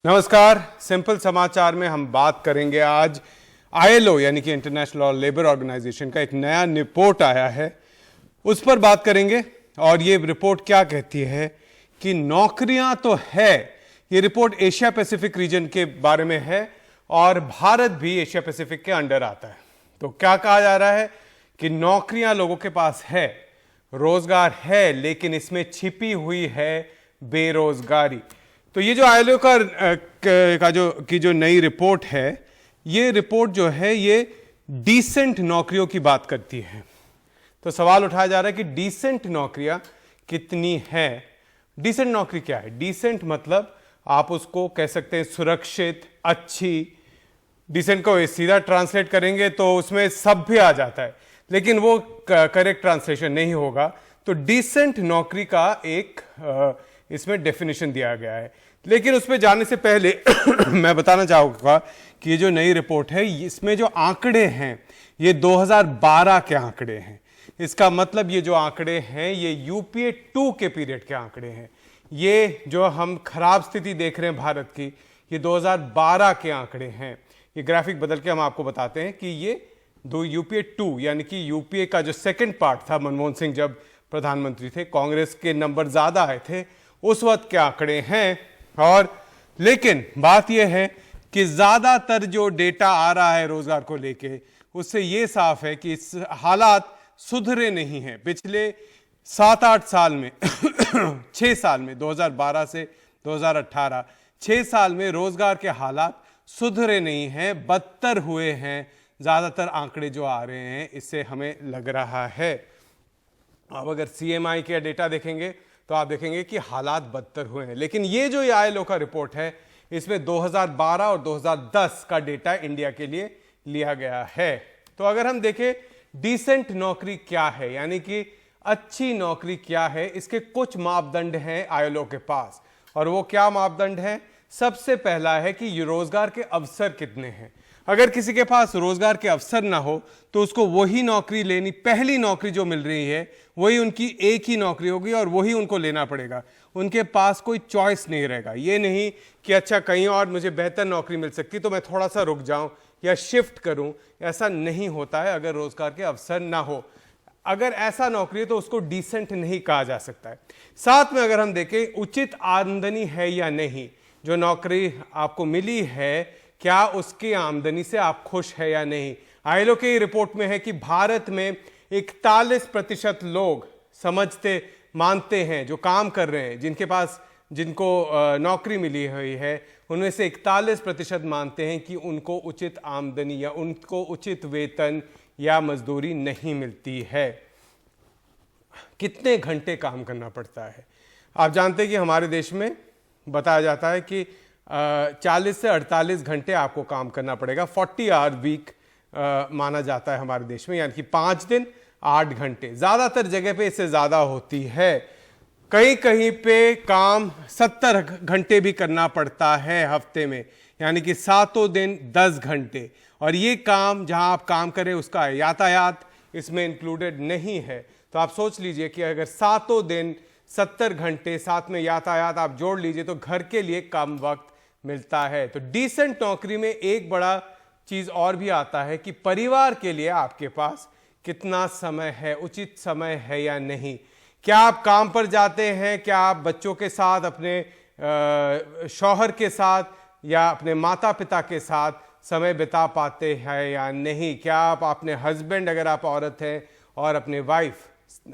नमस्कार। सिंपल समाचार में हम बात करेंगे आज आईएलओ यानी कि इंटरनेशनल लेबर ऑर्गेनाइजेशन का एक नया रिपोर्ट आया है, उस पर बात करेंगे। और ये रिपोर्ट क्या कहती है कि नौकरियां तो है। ये रिपोर्ट एशिया पैसिफिक रीजन के बारे में है और भारत भी एशिया पैसिफिक के अंडर आता है। तो क्या कहा जा रहा है कि नौकरियां लोगों के पास है, रोजगार है, लेकिन इसमें छिपी हुई है बेरोजगारी। तो ये जो आईएलओ जो नई रिपोर्ट है, ये रिपोर्ट जो है ये डिसेंट नौकरियों की बात करती है। तो सवाल उठाया जा रहा है कि डिसेंट नौकरियां कितनी है। डिसेंट नौकरी क्या है? डिसेंट मतलब आप उसको कह सकते हैं सुरक्षित, अच्छी। डिसेंट को सीधा ट्रांसलेट करेंगे तो उसमें सब भी आ जाता है, लेकिन वो करेक्ट ट्रांसलेशन नहीं होगा। तो डिसेंट नौकरी का एक इसमें डेफिनेशन दिया गया है। लेकिन उस पर जाने से पहले मैं बताना चाहूंगा कि ये जो नई रिपोर्ट है, इसमें जो आंकड़े हैं ये 2012 के आंकड़े हैं। इसका मतलब ये जो आंकड़े हैं ये यूपीए 2 के पीरियड के आंकड़े हैं। ये जो हम खराब स्थिति देख रहे हैं भारत की, ये 2012 के आंकड़े हैं। ये ग्राफिक बदल के हम आपको बताते हैं कि ये यूपीए 2 यानी कि यूपीए का जो सेकंड पार्ट था, मनमोहन सिंह जब प्रधानमंत्री थे, कांग्रेस के नंबर ज्यादा आए थे, उस वक्त के आंकड़े हैं। और लेकिन बात यह है कि ज्यादातर जो डेटा आ रहा है रोजगार को लेके, उससे यह साफ है कि इस हालात सुधरे नहीं हैं। पिछले 7-8 साल में 6 साल में 2012 से 2018 6 साल में रोजगार के हालात सुधरे नहीं हैं, बदतर हुए हैं। ज्यादातर आंकड़े जो आ रहे हैं इससे हमें लग रहा है। अब अगर सीएमआई के डेटा देखेंगे तो आप देखेंगे कि हालात बदतर हुए हैं। लेकिन ये जो आईएलओ का रिपोर्ट है, इसमें 2012 और 2010 का डेटा इंडिया के लिए लिया गया है। तो अगर हम देखें डिसेंट नौकरी क्या है, यानी कि अच्छी नौकरी क्या है, इसके कुछ मापदंड हैं आईएलओ के पास। और वो क्या मापदंड है? सबसे पहला है कि रोजगार के अवसर कितने हैं। अगर किसी के पास रोजगार के अवसर ना हो तो उसको वही नौकरी लेनी, पहली नौकरी जो मिल रही है वही उनकी एक ही नौकरी होगी और वही उनको लेना पड़ेगा। उनके पास कोई चॉइस नहीं रहेगा। ये नहीं कि अच्छा कहीं और मुझे बेहतर नौकरी मिल सकती तो मैं थोड़ा सा रुक जाऊं या शिफ्ट करूं। ऐसा नहीं होता है अगर रोजगार के अवसर ना हो। अगर ऐसा नौकरी है तो उसको डिसेंट नहीं कहा जा सकता है। साथ में अगर हम देखें उचित आमदनी है या नहीं, जो नौकरी आपको मिली है क्या उसकी आमदनी से आप खुश है या नहीं। आईएलओ की रिपोर्ट में है कि भारत में 41% लोग समझते मानते हैं, जो काम कर रहे हैं, जिनको नौकरी मिली हुई है, उनमें से 41% मानते हैं कि उनको उचित आमदनी या उनको उचित वेतन या मजदूरी नहीं मिलती है। कितने घंटे काम करना पड़ता है? आप जानते हैं कि हमारे देश में बताया जाता है कि 40 से 48 घंटे आपको काम करना पड़ेगा। 40 आवर वीक माना जाता है हमारे देश में, यानी कि 5 दिन 8 घंटे। ज्यादातर जगह पे इससे ज्यादा होती है। कहीं कहीं पे काम 70 घंटे भी करना पड़ता है हफ्ते में, यानी कि 7 दिन 10 घंटे। और ये काम जहां आप काम करें उसका यातायात इसमें इंक्लूडेड नहीं है। तो आप सोच लीजिए कि अगर 7 दिन 70 घंटे साथ में यातायात आप जोड़ लीजिए तो घर के लिए कम वक्त मिलता है। तो डिसेंट नौकरी में एक बड़ा चीज और भी आता है कि परिवार के लिए आपके पास कितना समय है, उचित समय है या नहीं। क्या आप काम पर जाते हैं, क्या आप बच्चों के साथ, अपने शौहर के साथ या अपने माता पिता के साथ समय बिता पाते हैं या नहीं। क्या आप अपने हस्बैंड, अगर आप औरत हैं, और अपने वाइफ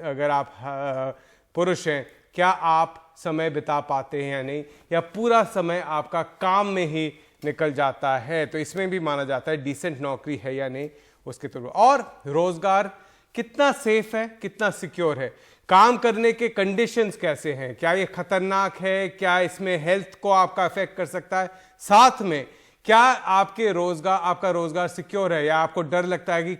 अगर आप पुरुष हैं, क्या आप समय बिता पाते हैं या नहीं, या पूरा समय आपका काम में ही निकल जाता है। तो इसमें भी माना जाता है डिसेंट नौकरी है या नहीं उसके थ्रू। और रोजगार कितना सेफ है, कितना सिक्योर है, काम करने के कंडीशंस कैसे हैं, क्या ये खतरनाक है, क्या इसमें हेल्थ को आपका अफेक्ट कर सकता है, साथ में क्या आपका रोजगार सिक्योर है या आपको डर लगता है कि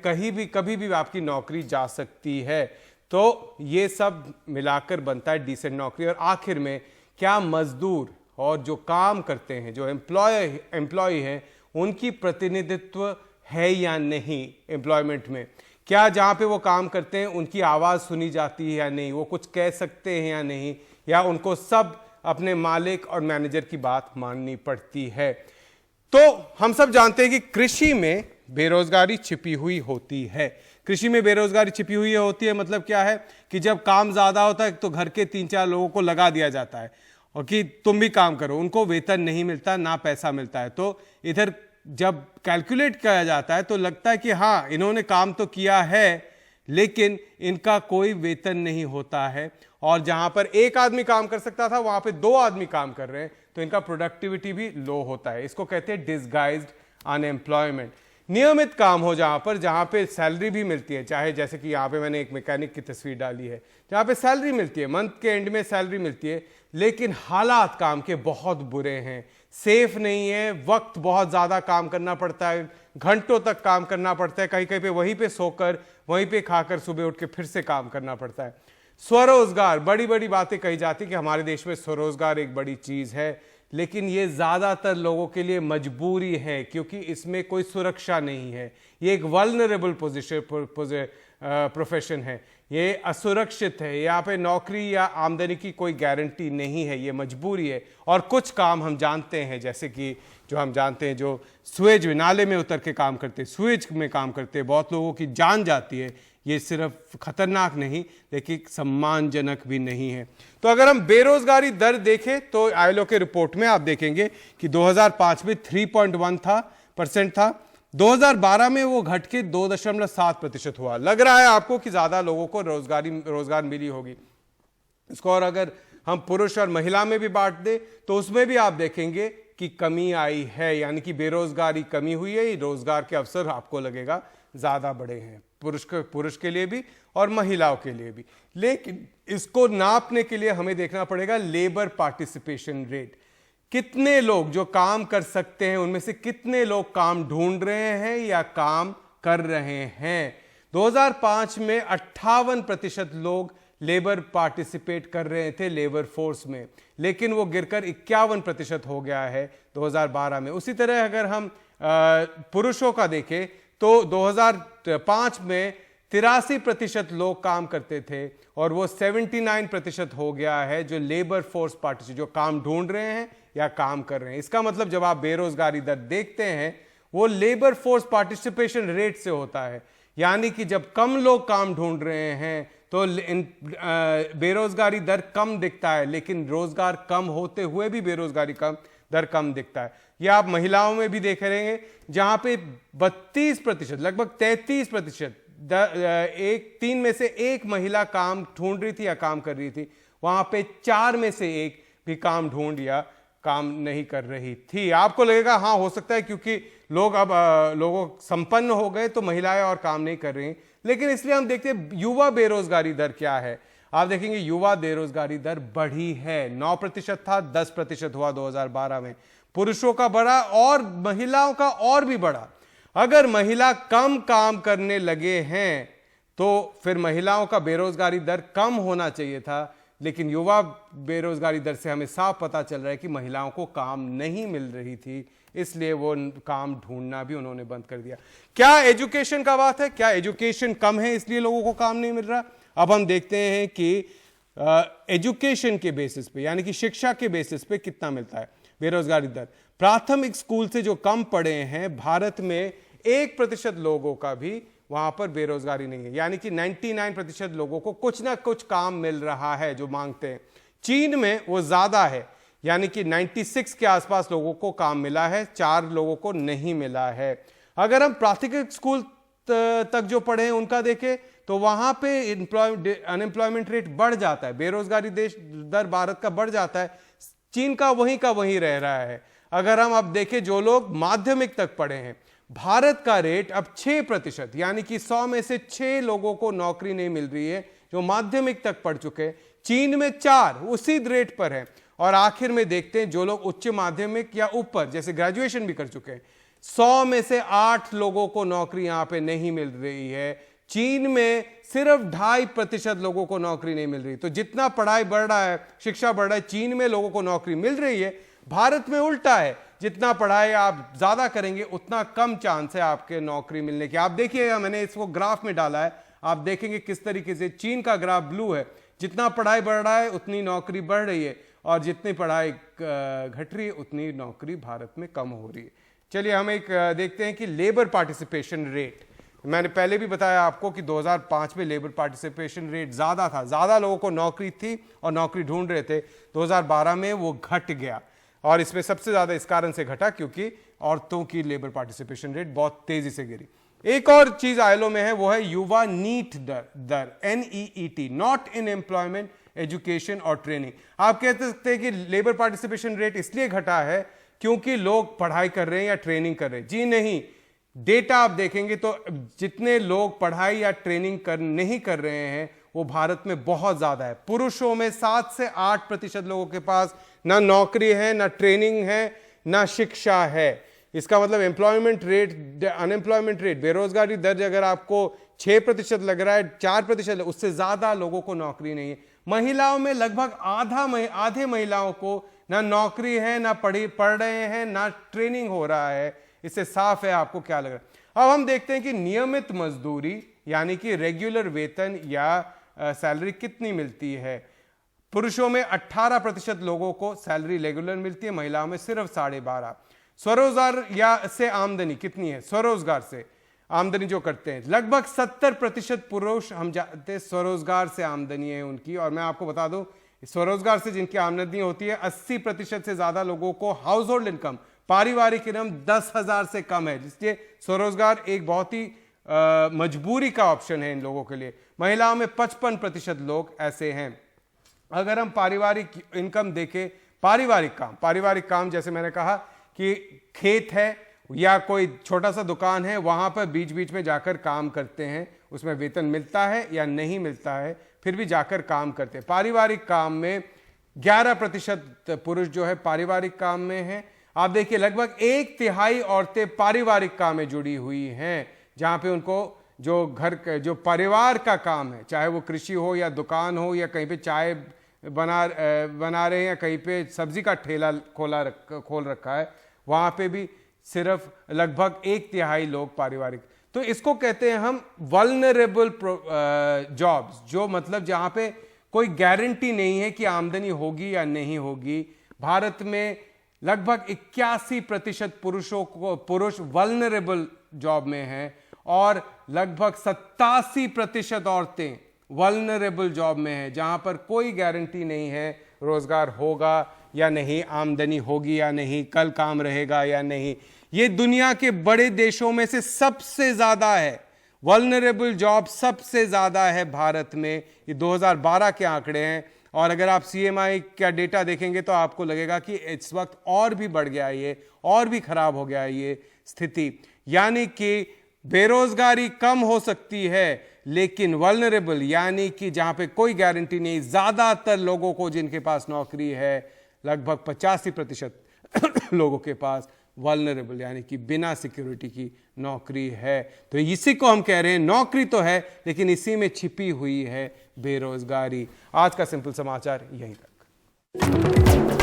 कभी भी आपकी नौकरी जा सकती है। तो ये सब मिलाकर बनता है डिसेंट नौकरी। और आखिर में क्या मजदूर और जो काम करते हैं, जो एम्प्लॉय हैं, उनकी प्रतिनिधित्व है या नहीं एम्प्लॉयमेंट में। क्या जहां पे वो काम करते हैं उनकी आवाज सुनी जाती है या नहीं, वो कुछ कह सकते हैं या नहीं, या उनको सब अपने मालिक और मैनेजर की बात माननी पड़ती है। तो हम सब जानते हैं कि कृषि में बेरोजगारी छिपी हुई होती है। कृषि में बेरोजगारी छिपी हुई होती है मतलब क्या है कि जब काम ज्यादा होता है तो घर के 3-4 लोगों को लगा दिया जाता है और कि तुम भी काम करो, उनको वेतन नहीं मिलता, ना पैसा मिलता है। तो इधर जब कैलकुलेट किया जाता है तो लगता है कि हाँ इन्होंने काम तो किया है लेकिन इनका कोई वेतन नहीं होता है, और जहां पर एक आदमी काम कर सकता था वहां पे 2 आदमी काम कर रहे हैं तो इनका प्रोडक्टिविटी भी लो होता है। इसको कहते हैं डिसगाइज्ड अनएम्प्लॉयमेंट। नियमित काम हो जहां पे सैलरी भी मिलती है, चाहे जैसे कि यहाँ पे मैंने एक मैकेनिक की तस्वीर डाली है जहां पे सैलरी मिलती है, मंथ के एंड में सैलरी मिलती है, लेकिन हालात काम के बहुत बुरे हैं, सेफ नहीं है, वक्त बहुत ज्यादा काम करना पड़ता है, घंटों तक काम करना पड़ता है, कहीं कहीं पे वहीं पे सोकर वहीं पे खाकर सुबह उठ के फिर से काम करना पड़ता है। स्वरोजगार, बड़ी बड़ी बातें कही जाती कि हमारे देश में स्वरोजगार एक बड़ी चीज है, लेकिन ये ज्यादातर लोगों के लिए मजबूरी है क्योंकि इसमें कोई सुरक्षा नहीं है। ये एक वल्नरेबल प्रोफेशन है, ये असुरक्षित है, यहाँ पे नौकरी या आमदनी की कोई गारंटी नहीं है, ये मजबूरी है। और कुछ काम हम जानते हैं, जैसे कि जो हम जानते हैं जो सुएज नाले में उतर के काम करते, सुएज में काम करते, बहुत लोगों की जान जाती है, ये सिर्फ खतरनाक नहीं लेकिन सम्मानजनक भी नहीं है। तो अगर हम बेरोजगारी दर देखें तो आईएलओ के रिपोर्ट में आप देखेंगे कि 2005 में 3.1% था, 2012 में वो घट के 2.7% हुआ। लग रहा है आपको कि ज्यादा लोगों को रोजगार मिली होगी। इसको और अगर हम पुरुष और महिला में भी बांट दे तो उसमें भी आप देखेंगे कि कमी आई है, यानी कि बेरोजगारी कमी हुई है, रोजगार के अवसर आपको लगेगा ज्यादा बढ़े हैं, पुरुष के लिए भी और महिलाओं के लिए भी। लेकिन इसको नापने के लिए हमें देखना पड़ेगा लेबर पार्टिसिपेशन रेट। कितने लोग जो काम कर सकते हैं उनमें से कितने लोग काम ढूंढ रहे हैं या काम कर रहे हैं। 2005 में 58% लोग लेबर पार्टिसिपेट कर रहे थे लेबर फोर्स में, लेकिन वो गिरकर 51% हो गया है 2012 में। उसी तरह अगर हम पुरुषों का देखें तो 2005 में 83% लोग काम करते थे और वो 79% हो गया है जो लेबर फोर्स पार्टिसिपेट, जो काम ढूंढ रहे हैं या काम कर रहे हैं। इसका मतलब जब आप बेरोजगारी दर देखते हैं वो लेबर फोर्स पार्टिसिपेशन रेट से होता है, यानी कि जब कम लोग काम ढूंढ रहे हैं तो बेरोजगारी दर कम दिखता है, लेकिन रोजगार कम होते हुए भी बेरोजगारी दर कम दिखता है। ये आप महिलाओं में भी देख रहे हैं जहां पे 32%, लगभग 33%, 3 में से 1 महिला काम ढूंढ रही थी या काम कर रही थी, वहां पे 4 में से 1 भी काम ढूंढ या काम नहीं कर रही थी। आपको लगेगा हाँ हो सकता है क्योंकि लोग अब लोग संपन्न हो गए तो महिलाएं और काम नहीं कर रही, लेकिन इसलिए हम देखते हैं युवा बेरोजगारी दर क्या है। आप देखेंगे युवा बेरोजगारी दर बढ़ी है, 9% था 10% हुआ 2012 में। पुरुषों का बढ़ा और महिलाओं का और भी बढ़ा। अगर महिला कम काम करने लगे हैं तो फिर महिलाओं का बेरोजगारी दर कम होना चाहिए था, लेकिन युवा बेरोजगारी दर से हमें साफ पता चल रहा है कि महिलाओं को काम नहीं मिल रही थी, इसलिए वो काम ढूंढना भी उन्होंने बंद कर दिया। क्या एजुकेशन का बात है? क्या एजुकेशन कम है इसलिए लोगों को काम नहीं मिल रहा? अब हम देखते हैं कि एजुकेशन के बेसिस पे, यानी कि शिक्षा के बेसिस पे कितना मिलता है बेरोजगारी दर। प्राथमिक स्कूल से जो कम पढ़े हैं भारत में 1% लोगों का भी वहां पर बेरोजगारी नहीं है, यानी कि 99% लोगों को कुछ ना कुछ काम मिल रहा है जो मांगते हैं। चीन में वो ज्यादा है, यानी कि 96 के आसपास लोगों को काम मिला है, 4 लोगों को नहीं मिला है। अगर हम प्राथमिक स्कूल तक जो पढ़े हैं उनका देखें तो वहां पे अनएम्प्लॉयमेंट रेट बढ़ जाता है, बेरोजगारी दर भारत का बढ़ जाता है, चीन का वहीं रह रहा है। अगर हम अब देखें जो लोग माध्यमिक तक पढ़े हैं, भारत का रेट अब 6%, यानी कि 100 में से 6 लोगों को नौकरी नहीं मिल रही है जो माध्यमिक तक पढ़ चुके हैं। चीन में 4 उसी रेट पर है। और आखिर में देखते हैं जो लोग उच्च माध्यमिक या ऊपर जैसे ग्रेजुएशन भी कर चुके हैं, 100 में से 8 लोगों को नौकरी यहां पे नहीं मिल रही है। चीन में सिर्फ 2.5% लोगों को नौकरी नहीं मिल रही। तो जितना पढ़ाई बढ़ रहा है, शिक्षा बढ़ रहा है, चीन में लोगों को नौकरी मिल रही है, भारत में उल्टा है। जितना पढ़ाई आप ज्यादा करेंगे उतना कम चांस है आपके नौकरी मिलने की। आप देखिएगा, मैंने इसको ग्राफ में डाला है, आप देखेंगे किस तरीके से चीन का ग्राफ ब्लू है, जितना पढ़ाई बढ़ रहा है उतनी नौकरी बढ़ रही है। और जितनी पढ़ाई घट रही है उतनी नौकरी भारत में कम हो रही है। चलिए हम एक देखते हैं कि लेबर पार्टिसिपेशन रेट। मैंने पहले भी बताया आपको कि 2005 में लेबर पार्टिसिपेशन रेट ज़्यादा था, ज़्यादा लोगों को नौकरी थी और नौकरी ढूंढ रहे थे। 2012 में वो घट गया और इसमें सबसे ज़्यादा इस कारण से घटा क्योंकि औरतों की लेबर पार्टिसिपेशन रेट बहुत तेज़ी से गिरी। एक और चीज़ आईएलओ में है, वो है युवा नीट दर NEET, not in employment, education और ट्रेनिंग। आप कह सकते हैं कि लेबर पार्टिसिपेशन रेट इसलिए घटा है क्योंकि लोग पढ़ाई कर रहे हैं या ट्रेनिंग कर रहे हैं। जी नहीं, डेटा आप देखेंगे तो जितने लोग पढ़ाई या ट्रेनिंग नहीं कर रहे हैं वो भारत में बहुत ज्यादा है। पुरुषों में 7 से 8% लोगों के पास ना नौकरी है, ना ट्रेनिंग है, ना शिक्षा है। इसका मतलब एम्प्लॉयमेंट रेट, अनएम्प्लॉयमेंट रेट, बेरोजगारी दर अगर आपको 6% लग रहा है, 4%, उससे ज्यादा लोगों को नौकरी नहीं है। महिलाओं में लगभग आधे महिलाओं को ना नौकरी है, ना पढ़ रहे हैं, ना ट्रेनिंग हो रहा है। इससे साफ है आपको क्या लग रहा है। अब हम देखते हैं कि नियमित मजदूरी यानी कि रेगुलर वेतन या सैलरी कितनी मिलती है। पुरुषों में 18% लोगों को सैलरी रेगुलर मिलती है, महिलाओं में सिर्फ 12.5%। स्वरोजगार या से आमदनी कितनी है? स्वरोजगार से आमदनी जो करते हैं लगभग 70% पुरुष हम जानते हैं स्वरोजगार से आमदनी है उनकी। और मैं आपको बता दूं स्वरोजगार से जिनकी आमदनी होती है 80% से ज्यादा लोगों को हाउस होल्ड इनकम, पारिवारिक इनकम 10,000 से कम है, जिससे स्वरोजगार एक बहुत ही मजबूरी का ऑप्शन है इन लोगों के लिए। महिलाओं में 55% लोग ऐसे हैं। अगर हम पारिवारिक इनकम देखें, पारिवारिक काम जैसे मैंने कहा कि खेत है या कोई छोटा सा दुकान है, वहां पर बीच बीच में जाकर काम करते हैं, उसमें वेतन मिलता है या नहीं मिलता है, फिर भी जाकर काम करते हैं। पारिवारिक काम में 11% पुरुष जो है पारिवारिक काम में है। आप देखिए लगभग 1/3 औरतें पारिवारिक काम में जुड़ी हुई हैं, जहां पे उनको जो घर जो परिवार का काम है, चाहे वो कृषि हो या दुकान हो या कहीं पे चाय बना रहे हैं या कहीं पे सब्जी का ठेला खोल रखा है, वहां पे भी सिर्फ लगभग 1/3 लोग पारिवारिक। तो इसको कहते हैं हम वल्नरेबल जॉब्स, जो मतलब जहां पे कोई गारंटी नहीं है कि आमदनी होगी या नहीं होगी। भारत में लगभग 81% पुरुष वल्नरेबल जॉब में हैं और लगभग 87% औरतें वल्नरेबल जॉब में हैं, जहां पर कोई गारंटी नहीं है रोजगार होगा या नहीं, आमदनी होगी या नहीं, कल काम रहेगा या नहीं। ये दुनिया के बड़े देशों में से सबसे ज्यादा है, वल्नरेबल जॉब सबसे ज्यादा है भारत में। ये 2012 के आंकड़े हैं और अगर आप CMI का डेटा देखेंगे तो आपको लगेगा कि इस वक्त और भी बढ़ गया है, ये और भी खराब हो गया है ये स्थिति। यानी कि बेरोजगारी कम हो सकती है लेकिन वल्नरेबल यानी कि जहां पे कोई गारंटी नहीं, ज्यादातर लोगों को जिनके पास नौकरी है लगभग 85% लोगों के पास वल्नरेबल यानी कि बिना सिक्योरिटी की नौकरी है। तो इसी को हम कह रहे हैं नौकरी तो है लेकिन इसी में छिपी हुई है बेरोजगारी। आज का सिंपल समाचार यहीं तक।